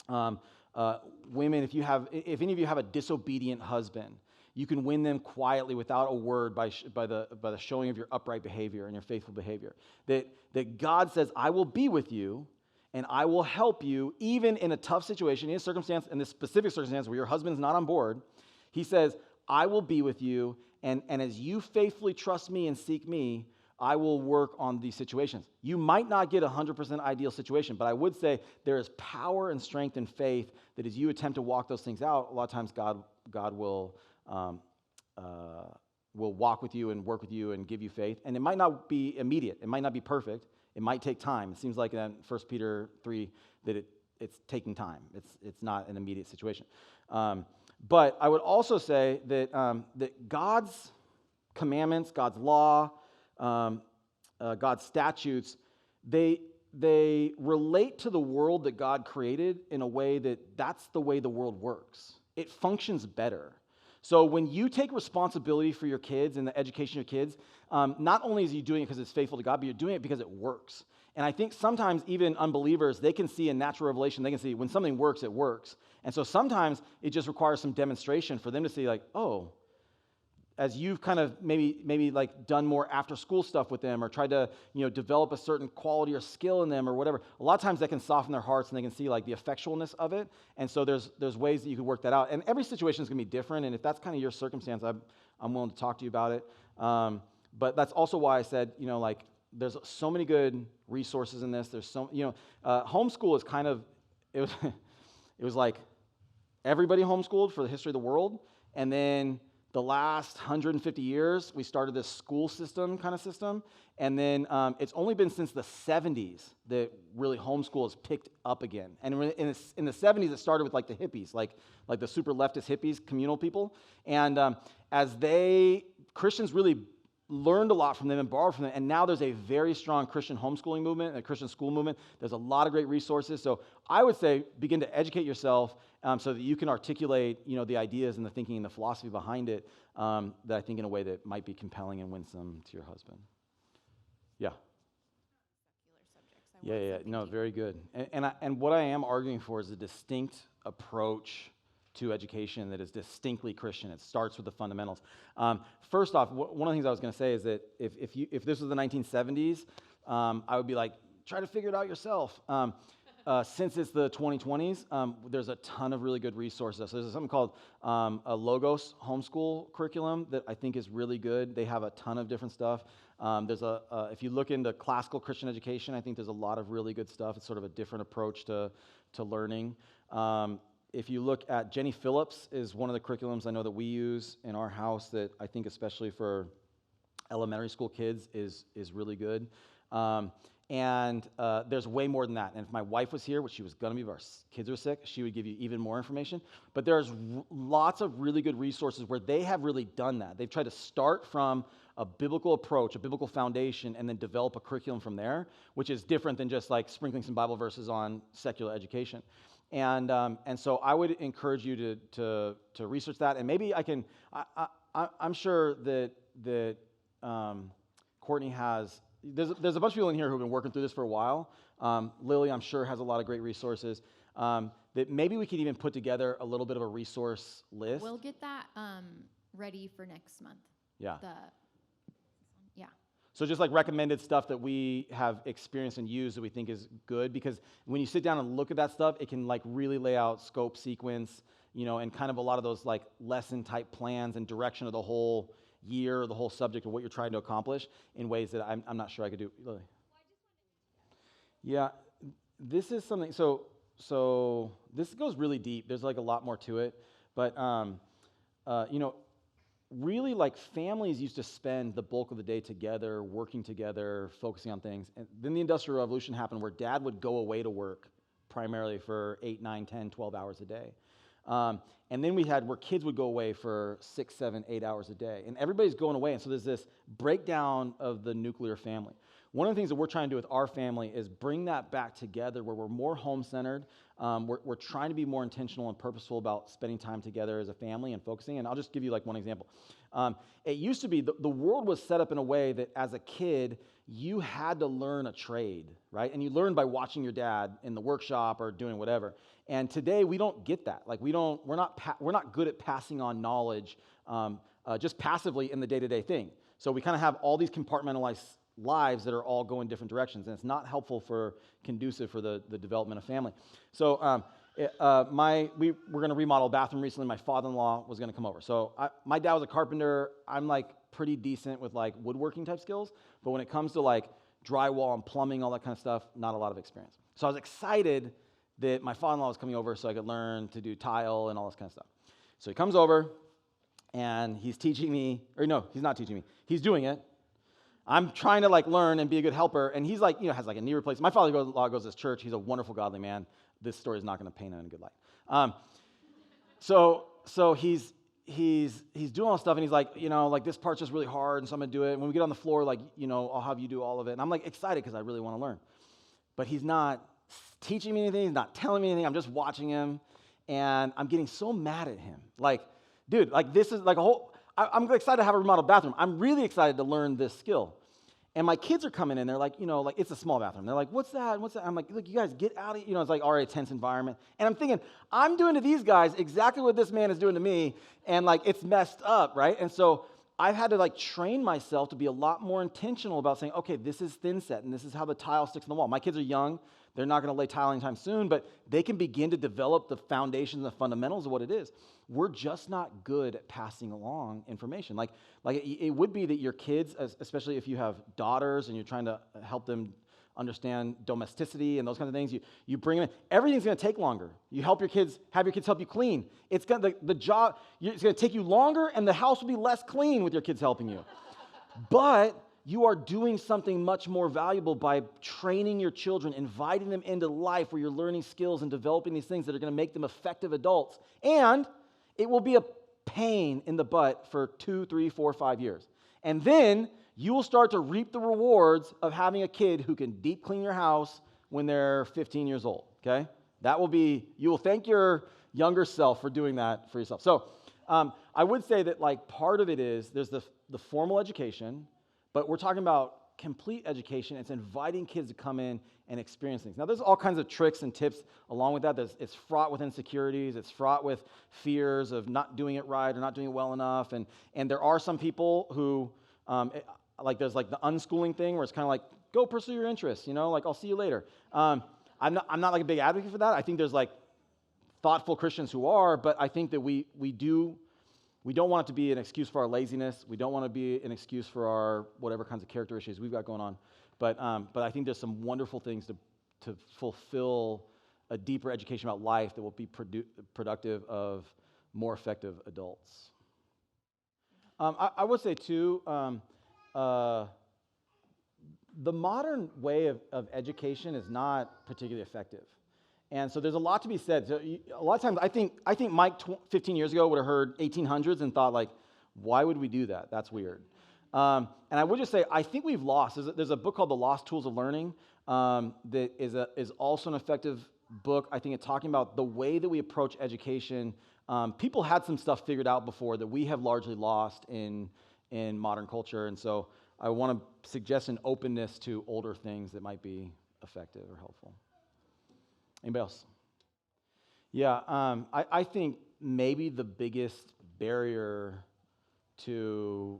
women, if any of you have a disobedient husband, you can win them quietly without a word by the showing of your upright behavior and your faithful behavior. That God says, I will be with you and I will help you even in a tough situation, in a circumstance, in this specific circumstance where your husband's not on board. He says, I will be with you, and as you faithfully trust me and seek me, I will work on these situations. You might not get a 100% ideal situation, but I would say there is power and strength and faith that as you attempt to walk those things out, a lot of times God will walk with you and work with you and give you faith. And it might not be immediate. It might not be perfect. It might take time. It seems like in 1 Peter 3 that it's taking time. It's not an immediate situation. But I would also say that God's commandments, God's law, God's statutes, they relate to the world that God created in a way that's the way the world works. It functions better. So when you take responsibility for your kids and the education of your kids, not only is you doing it because it's faithful to God, but you're doing it because it works. And I think sometimes even unbelievers, they can see in natural revelation, they can see when something works, it works. And so sometimes it just requires some demonstration for them to see like, oh, as you've kind of maybe like done more after school stuff with them or tried to, develop a certain quality or skill in them or whatever, a lot of times that can soften their hearts and they can see like the effectualness of it. And so there's ways that you can work that out. And every situation is going to be different. And if that's kind of your circumstance, I'm willing to talk to you about it. But that's also why I said, like there's so many good resources in this. There's so, homeschool is kind of, it was like everybody homeschooled for the history of the world. And then the last 150 years, we started this school system kind of system. And then it's only been since the 70s that really homeschool has picked up again. And in the 70s, it started with like the hippies, like the super leftist hippies, communal people. And Christians really learned a lot from them and borrowed from them. And now there's a very strong Christian homeschooling movement, a Christian school movement. There's a lot of great resources. So I would say begin to educate yourself so that you can articulate, the ideas and the thinking and the philosophy behind it that I think in a way that might be compelling and winsome to your husband. Yeah. Yeah. No, very good. And what I am arguing for is a distinct approach to education that is distinctly Christian. It starts with the fundamentals. First off, one of the things I was going to say is that if this was the 1970s, I would be like, try to figure it out yourself. Since it's the 2020s, there's a ton of really good resources. So there's something called a Logos homeschool curriculum that I think is really good. They have a ton of different stuff. If you look into classical Christian education, I think there's a lot of really good stuff. It's sort of a different approach to learning. If you look at Jenny Phillips is one of the curriculums I know that we use in our house that I think especially for elementary school kids is really good. And there's way more than that. And if my wife was here, which she was going to be if our kids were sick, she would give you even more information. But there's lots of really good resources where they have really done that. They've tried to start from a biblical approach, a biblical foundation, and then develop a curriculum from there, which is different than just like sprinkling some Bible verses on secular education. And so I would encourage you to research that. And maybe I'm sure that Courtney has. There's a bunch of people in here who've been working through this for a while. Lily, I'm sure, has a lot of great resources. That maybe we could even put together a little bit of a resource list. We'll get that ready for next month. Yeah. Yeah. So just like recommended stuff that we have experienced and used that we think is good, because when you sit down and look at that stuff, it can like really lay out scope, sequence, and kind of a lot of those like lesson type plans and direction of the whole year, or the whole subject of what you're trying to accomplish in ways that I'm not sure I could do. Lily. Yeah, this is something, so this goes really deep. There's like a lot more to it, but really like families used to spend the bulk of the day together, working together, focusing on things. And then the Industrial Revolution happened where dad would go away to work primarily for 8, 9, 10, 12 hours a day. And then we had where kids would go away for 6, 7, 8 hours a day. And everybody's going away. And so there's this breakdown of the nuclear family. One of the things that we're trying to do with our family is bring that back together where we're more home-centered. We're trying to be more intentional and purposeful about spending time together as a family and focusing. And I'll just give you like one example. It used to be the world was set up in a way that as a kid, you had to learn a trade, right? And you learn by watching your dad in the workshop or doing whatever. And today we don't get that. Like we're not good at passing on knowledge just passively in the day-to-day thing. So we kind of have all these compartmentalized lives that are all going different directions, and it's not helpful conducive for the development of family. So we were going to remodel a bathroom recently. My father-in-law was going to come over. So my dad was a carpenter. I'm like pretty decent with like woodworking type skills, but when it comes to like drywall and plumbing, all that kind of stuff, not a lot of experience. So I was excited that my father-in-law was coming over so I could learn to do tile and all this kind of stuff. So he comes over, and he's teaching me, or no, he's not teaching me. He's doing it. I'm trying to like learn and be a good helper, and he's like, has like a knee replacement. My father-in-law goes to this church. He's a wonderful, godly man. This story is not going to paint him in a good light. So he's doing all this stuff, and he's like, like this part's just really hard, and so I'm going to do it. And when we get on the floor, like, I'll have you do all of it. And I'm like excited because I really want to learn. But he's not teaching me anything. He's not telling me anything. I'm just watching him, and I'm getting so mad at him. Like, dude, like this is like a whole, I'm excited to have a remodeled bathroom. I'm really excited to learn this skill. And my kids are coming in, they're like, like it's a small bathroom. They're like, what's that? What's that? I'm like, look, you guys get out of, it's like already a tense environment. And I'm thinking, I'm doing to these guys exactly what this man is doing to me, and like it's messed up, right? And so I've had to like train myself to be a lot more intentional about saying, okay, this is thin set, and this is how the tile sticks in the wall. My kids are young. They're not going to lay tile anytime soon, but they can begin to develop the foundations and the fundamentals of what it is. We're just not good at passing along information. Like it would be that your kids, especially if you have daughters and you're trying to help them understand domesticity and those kinds of things, you bring them in. Everything's going to take longer. You have your kids help you clean. It's going to it's going to take you longer, and the house will be less clean with your kids helping you. But you are doing something much more valuable by training your children, inviting them into life where you're learning skills and developing these things that are going to make them effective adults. And it will be a pain in the butt for 2, 3, 4, 5 years. And then you will start to reap the rewards of having a kid who can deep clean your house when they're 15 years old, okay? You will thank your younger self for doing that for yourself. So I would say that like part of it is there's the formal education, but we're talking about complete education. It's inviting kids to come in and experience things. Now, there's all kinds of tricks and tips along with that. It's fraught with insecurities. It's fraught with fears of not doing it right or not doing it well enough. And there are some people who, there's like the unschooling thing where it's kind of like, go pursue your interests, like I'll see you later. I'm not like a big advocate for that. I think there's like thoughtful Christians who are, but I think that we don't want it to be an excuse for our laziness. We don't want to be an excuse for our whatever kinds of character issues we've got going on. But I think there's some wonderful things to fulfill a deeper education about life that will be productive of more effective adults. I would say, too, the modern way of education is not particularly effective. And so there's a lot to be said. So a lot of times I think Mike 15 years ago would have heard 1800s and thought like, why would we do that? That's weird. And I would just say, I think we've lost. There's a book called The Lost Tools of Learning that is also an effective book. I think it's talking about the way that we approach education. People had some stuff figured out before that we have largely lost in modern culture. And so I want to suggest an openness to older things that might be effective or helpful. Anybody else? Yeah, I think maybe the biggest barrier to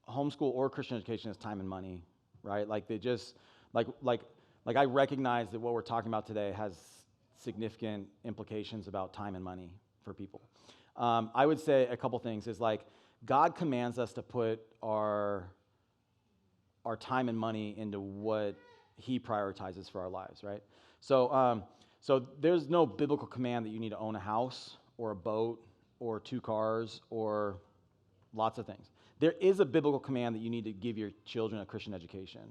homeschool or Christian education is time and money, right? Like they just, like I recognize that what we're talking about today has significant implications about time and money for people. I would say a couple things is like God commands us to put our time and money into what He prioritizes for our lives, right? So there's no biblical command that you need to own a house or a boat or 2 cars or lots of things. There is a biblical command that you need to give your children a Christian education.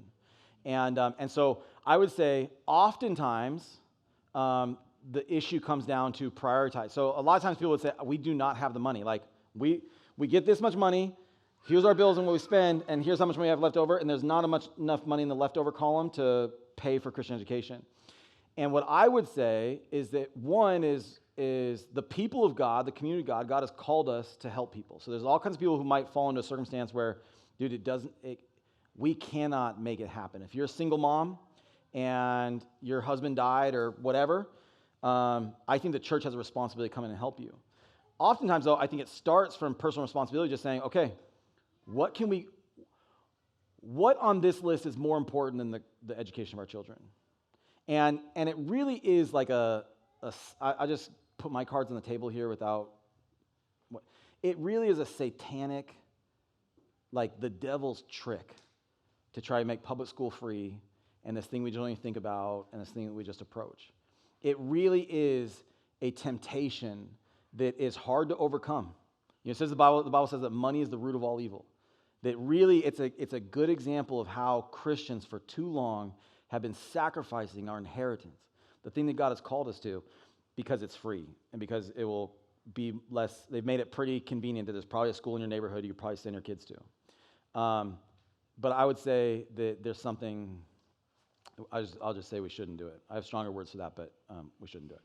And so I would say oftentimes the issue comes down to prioritize. So a lot of times people would say, we do not have the money. Like, we get this much money, here's our bills and what we spend, and here's how much money we have left over, and there's not enough money in the leftover column to pay for Christian education. And what I would say is that one is the people of God, the community of God, God has called us to help people. So there's all kinds of people who might fall into a circumstance where, dude, we cannot make it happen. If you're a single mom and your husband died or whatever, I think the church has a responsibility to come in and help you. Oftentimes, though, I think it starts from personal responsibility, just saying, okay, what on this list is more important than the education of our children? And it really is like I just put my cards on the table here it really is a satanic, like the devil's trick to try to make public school free, and this thing we don't even think about, and this thing that we just approach. It really is a temptation that is hard to overcome. It says the Bible says that money is the root of all evil. That really it's a good example of how Christians for too long have been sacrificing our inheritance, the thing that God has called us to, because it's free and because it will be less. They've made it pretty convenient that there's probably a school in your neighborhood you could probably send your kids to. But I would say that there's something. I'll just say we shouldn't do it. I have stronger words for that, but we shouldn't do it.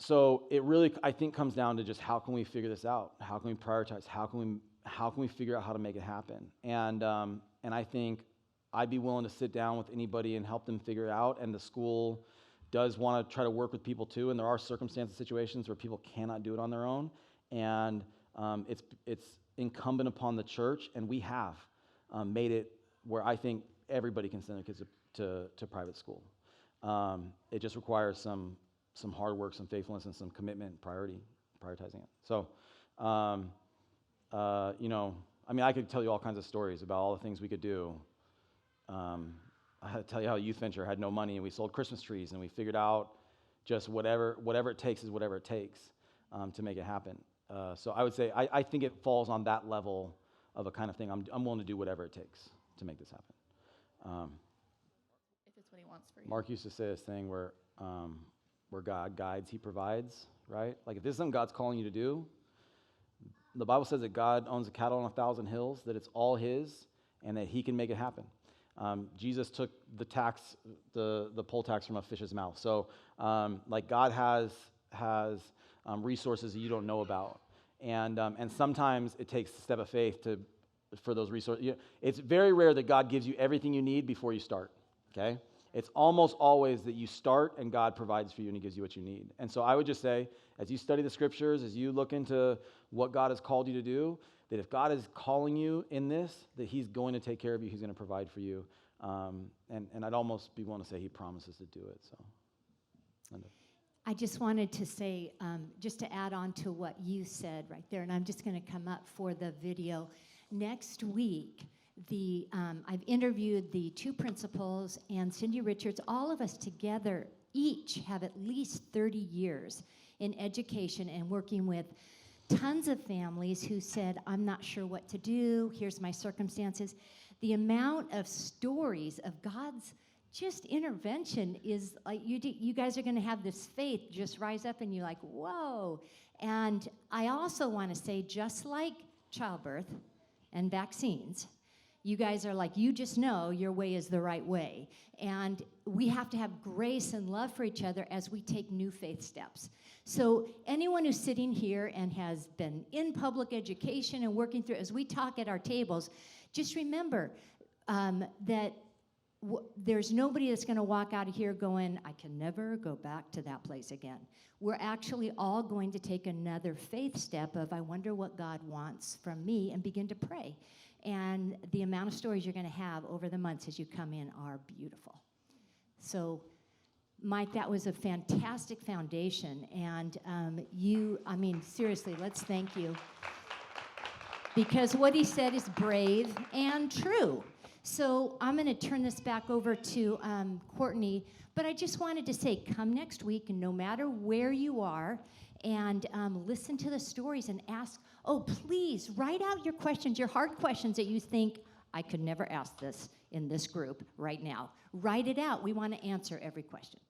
So it really, I think, comes down to just how can we figure this out? How can we prioritize? How can we figure out how to make it happen? And I think I'd be willing to sit down with anybody and help them figure it out. And the school does want to try to work with people too. And there are circumstances, situations where people cannot do it on their own. And it's incumbent upon the church, and we have made it where I think everybody can send their kids to private school. It just requires some hard work, some faithfulness, and some commitment and prioritizing it. So, I could tell you all kinds of stories about all the things we could do. I had to tell you how Youth Venture had no money, and we sold Christmas trees, and we figured out just whatever it takes is whatever it takes to make it happen. So I would say I think it falls on that level of a kind of thing. I'm willing to do whatever it takes to make this happen. If it's what he wants for you. Mark used to say this thing where God guides, he provides, right? Like if this is something God's calling you to do, the Bible says that God owns the cattle on 1,000 hills, that it's all his, and that he can make it happen. Jesus took the poll tax from a fish's mouth. So God has resources that you don't know about. And sometimes it takes a step of faith for those resources. It's very rare that God gives you everything you need before you start, okay? It's almost always that you start and God provides for you and he gives you what you need. And so I would just say, as you study the scriptures, as you look into what God has called you to do, that if God is calling you in this, that he's going to take care of you, he's going to provide for you. And I'd almost be willing to say he promises to do it. So, Linda. I just wanted to say, just to add on to what you said right there, and I'm just going to come up for the video. Next week, I've interviewed the two principals and Cindy Richards. All of us together each have at least 30 years in education and working with tons of families who said, I'm not sure what to do, here's my circumstances. The amount of stories of God's just intervention is like, you guys are going to have this faith just rise up and you're like, whoa. And I also want to say, just like childbirth and vaccines, you guys are like, you just know your way is the right way. And we have to have grace and love for each other as we take new faith steps. So anyone who's sitting here and has been in public education and working through, as we talk at our tables, just remember that there's nobody that's going to walk out of here going, I can never go back to that place again. We're actually all going to take another faith step of, I wonder what God wants from me, and begin to pray. And the amount of stories you're going to have over the months as you come in are beautiful. So, Mike, that was a fantastic foundation. And seriously, let's thank you. Because what he said is brave and true. So I'm going to turn this back over to Courtney. But I just wanted to say, come next week, and no matter where you are, and listen to the stories and ask, please write out your questions, your hard questions that you think, I could never ask this in this group right now. Write it out. We want to answer every question.